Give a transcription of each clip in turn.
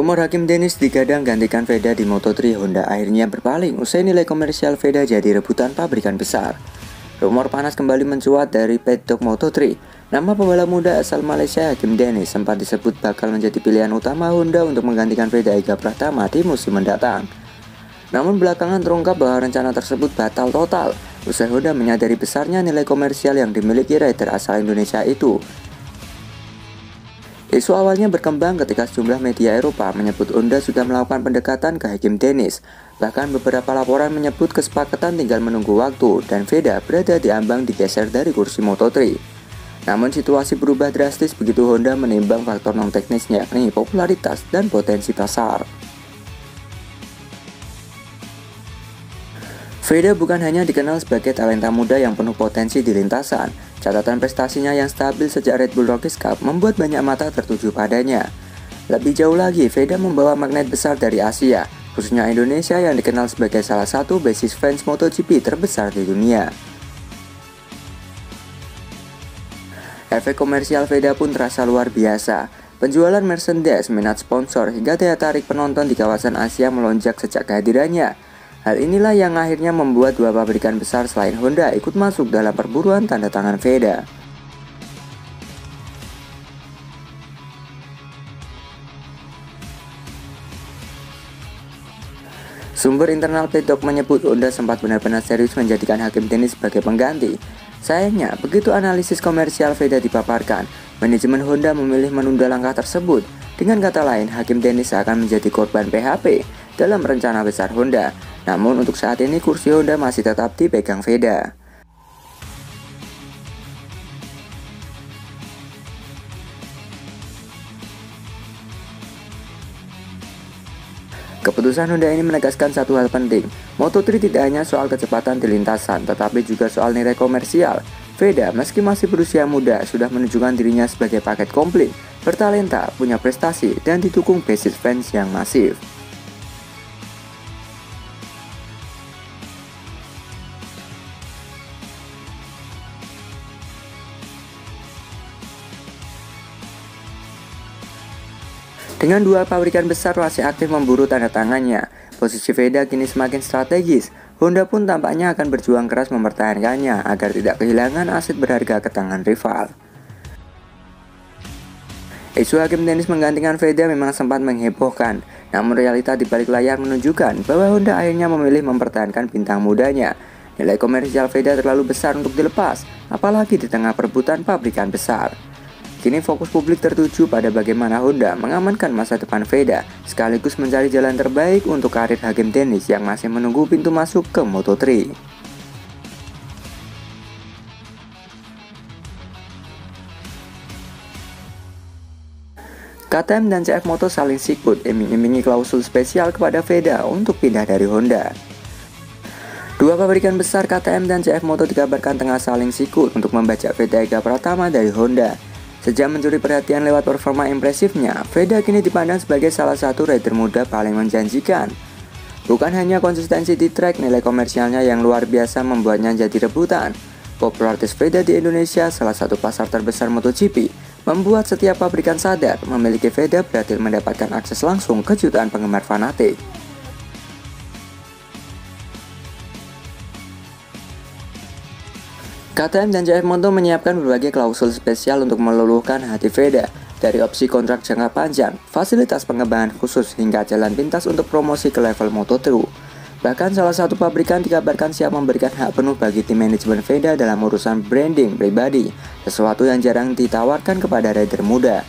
Rumor Hakim Dennis digadang gantikan Veda di Moto3 Honda akhirnya berpaling usai nilai komersial Veda jadi rebutan pabrikan besar. Rumor panas kembali mencuat dari paddock Moto3. Nama pembalap muda asal Malaysia Hakim Dennis sempat disebut bakal menjadi pilihan utama Honda untuk menggantikan Veda Ega Pratama di musim mendatang. Namun belakangan terungkap bahwa rencana tersebut batal total usai Honda menyadari besarnya nilai komersial yang dimiliki rider asal Indonesia itu. Isu awalnya berkembang ketika sejumlah media Eropa menyebut Honda sudah melakukan pendekatan ke Hakim Dennis. Bahkan beberapa laporan menyebut kesepakatan tinggal menunggu waktu dan Veda berada di ambang digeser dari kursi Moto3. Namun situasi berubah drastis begitu Honda menimbang faktor non-teknisnya yakni popularitas dan potensi pasar. Veda bukan hanya dikenal sebagai talenta muda yang penuh potensi di lintasan, catatan prestasinya yang stabil sejak Red Bull Rookies Cup membuat banyak mata tertuju padanya. Lebih jauh lagi, Veda membawa magnet besar dari Asia, khususnya Indonesia yang dikenal sebagai salah satu basis fans MotoGP terbesar di dunia. Efek komersial Veda pun terasa luar biasa. Penjualan merchandise, minat sponsor, hingga daya tarik penonton di kawasan Asia melonjak sejak kehadirannya. Hal inilah yang akhirnya membuat dua pabrikan besar selain Honda ikut masuk dalam perburuan tanda tangan Veda. Sumber internal paddock menyebut Honda sempat benar-benar serius menjadikan Hakim Dennis sebagai pengganti. Sayangnya, begitu analisis komersial Veda dipaparkan, manajemen Honda memilih menunda langkah tersebut. Dengan kata lain, Hakim Dennis akan menjadi korban PHP dalam rencana besar Honda. Namun untuk saat ini kursi Honda masih tetap dipegang Veda. Keputusan Honda ini menegaskan satu hal penting. Moto3 tidak hanya soal kecepatan di lintasan, tetapi juga soal nilai komersial. Veda, meski masih berusia muda, sudah menunjukkan dirinya sebagai paket komplit, bertalenta, punya prestasi, dan didukung basis fans yang masif. Dengan dua pabrikan besar masih aktif memburu tanda tangannya, posisi Veda kini semakin strategis. Honda pun tampaknya akan berjuang keras mempertahankannya agar tidak kehilangan aset berharga ke tangan rival. Isu Hakim Dennis menggantikan Veda memang sempat menghebohkan, namun realita di balik layar menunjukkan bahwa Honda akhirnya memilih mempertahankan bintang mudanya. Nilai komersial Veda terlalu besar untuk dilepas, apalagi di tengah perebutan pabrikan besar. Kini fokus publik tertuju pada bagaimana Honda mengamankan masa depan Veda, sekaligus mencari jalan terbaik untuk karir Hakim Dennis yang masih menunggu pintu masuk ke Moto3. KTM dan CF Moto saling sikut iming-imingi klausul spesial kepada Veda untuk pindah dari Honda. Dua pabrikan besar KTM dan CF Moto dikabarkan tengah saling sikut untuk membajak Veda Ega Pratama dari Honda. Sejak mencuri perhatian lewat performa impresifnya, Veda kini dipandang sebagai salah satu rider muda paling menjanjikan. Bukan hanya konsistensi di track, nilai komersialnya yang luar biasa membuatnya jadi rebutan. Popularitas Veda di Indonesia, salah satu pasar terbesar MotoGP, membuat setiap pabrikan sadar memiliki Veda berarti mendapatkan akses langsung ke jutaan penggemar fanatik. KTM dan CF Moto menyiapkan berbagai klausul spesial untuk meluluhkan hati Veda, dari opsi kontrak jangka panjang, fasilitas pengembangan khusus hingga jalan pintas untuk promosi ke level Moto2. Bahkan salah satu pabrikan dikabarkan siap memberikan hak penuh bagi tim manajemen Veda dalam urusan branding pribadi, sesuatu yang jarang ditawarkan kepada rider muda.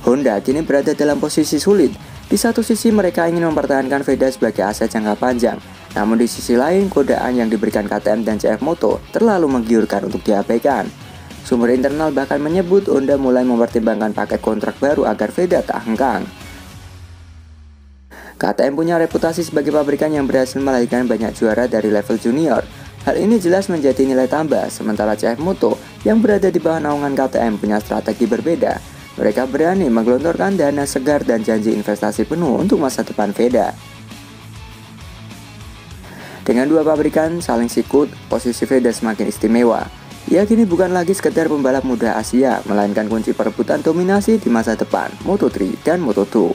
Honda kini berada dalam posisi sulit. Di satu sisi mereka ingin mempertahankan Veda sebagai aset jangka panjang, namun di sisi lain godaan yang diberikan KTM dan CF Moto terlalu menggiurkan untuk diabaikan. Sumber internal bahkan menyebut Honda mulai mempertimbangkan paket kontrak baru agar Veda tak hengkang. KTM punya reputasi sebagai pabrikan yang berhasil melahirkan banyak juara dari level junior. Hal ini jelas menjadi nilai tambah, sementara CF Moto yang berada di bawah naungan KTM punya strategi berbeda. Mereka berani menggelontorkan dana segar dan janji investasi penuh untuk masa depan Veda. Dengan dua pabrikan saling sikut, posisi Veda semakin istimewa. Ia kini bukan lagi sekedar pembalap muda Asia, melainkan kunci perebutan dominasi di masa depan Moto3 dan Moto2.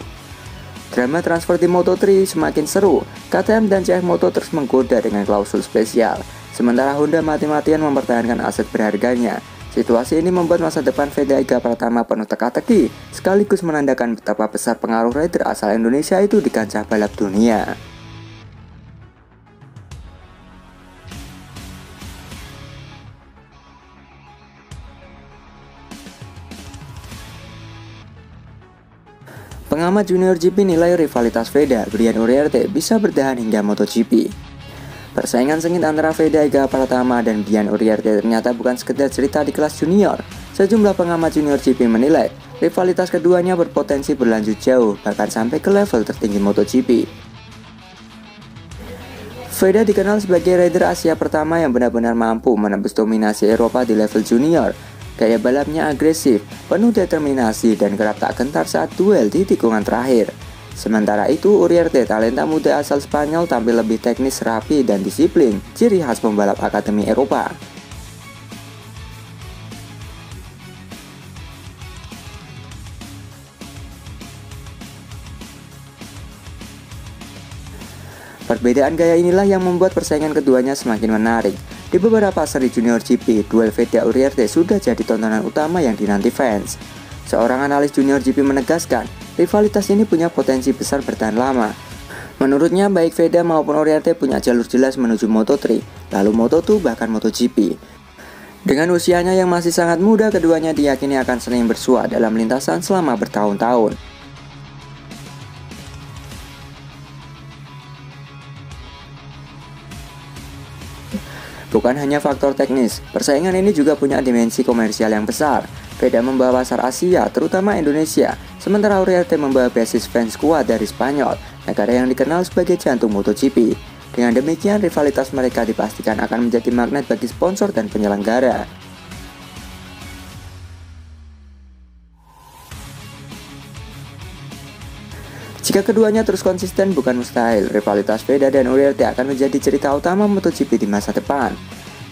Drama transfer di Moto3 semakin seru, KTM dan CF Moto terus menggoda dengan klausul spesial, sementara Honda mati-matian mempertahankan aset berharganya. Situasi ini membuat masa depan Veda Ega Pratama penuh teka-teki, sekaligus menandakan betapa besar pengaruh rider asal Indonesia itu di kancah balap dunia. Pengamat Junior GP nilai rivalitas Veda, Brian Uriarte bisa bertahan hingga MotoGP. Persaingan sengit antara Veda Ega Pratama dan Brian Uriarte ternyata bukan sekedar cerita di kelas junior. Sejumlah pengamat Junior GP menilai rivalitas keduanya berpotensi berlanjut jauh, bahkan sampai ke level tertinggi MotoGP. Veda dikenal sebagai rider Asia pertama yang benar-benar mampu menembus dominasi Eropa di level junior. Gaya balapnya agresif, penuh determinasi, dan kerap tak gentar saat duel di tikungan terakhir. Sementara itu, Uriarte, talenta muda asal Spanyol, tampil lebih teknis, rapi, dan disiplin, ciri khas pembalap Akademi Eropa. Perbedaan gaya inilah yang membuat persaingan keduanya semakin menarik. Di beberapa seri Junior GP, duel Veda Uriarte sudah jadi tontonan utama yang dinanti fans. Seorang analis Junior GP menegaskan, rivalitas ini punya potensi besar bertahan lama. Menurutnya, baik Veda maupun Uriarte punya jalur jelas menuju Moto3, lalu Moto2 bahkan MotoGP. Dengan usianya yang masih sangat muda, keduanya diyakini akan sering bersua dalam lintasan selama bertahun-tahun. Bukan hanya faktor teknis, persaingan ini juga punya dimensi komersial yang besar. Veda membawa pasar Asia, terutama Indonesia, sementara Uriarte membawa basis fans kuat dari Spanyol, negara yang dikenal sebagai jantung MotoGP. Dengan demikian, rivalitas mereka dipastikan akan menjadi magnet bagi sponsor dan penyelenggara. Jika keduanya terus konsisten, bukan mustahil, rivalitas Veda dan Uriarte akan menjadi cerita utama MotoGP di masa depan.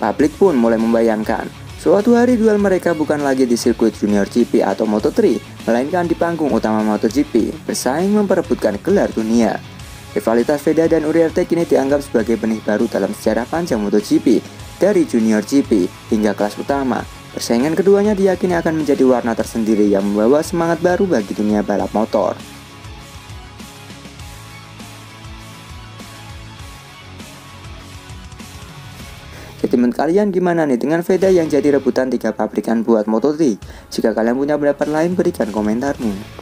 Publik pun mulai membayangkan, suatu hari duel mereka bukan lagi di sirkuit Junior GP atau Moto3, melainkan di panggung utama MotoGP, bersaing memperebutkan gelar dunia. Rivalitas Veda dan Uriarte kini dianggap sebagai benih baru dalam sejarah panjang MotoGP, dari Junior GP hingga kelas utama. Persaingan keduanya diyakini akan menjadi warna tersendiri yang membawa semangat baru bagi dunia balap motor. Jadi menurut kalian gimana nih dengan Veda yang jadi rebutan 3 pabrikan buat Moto3? Jika kalian punya pendapat lain, berikan komentarmu.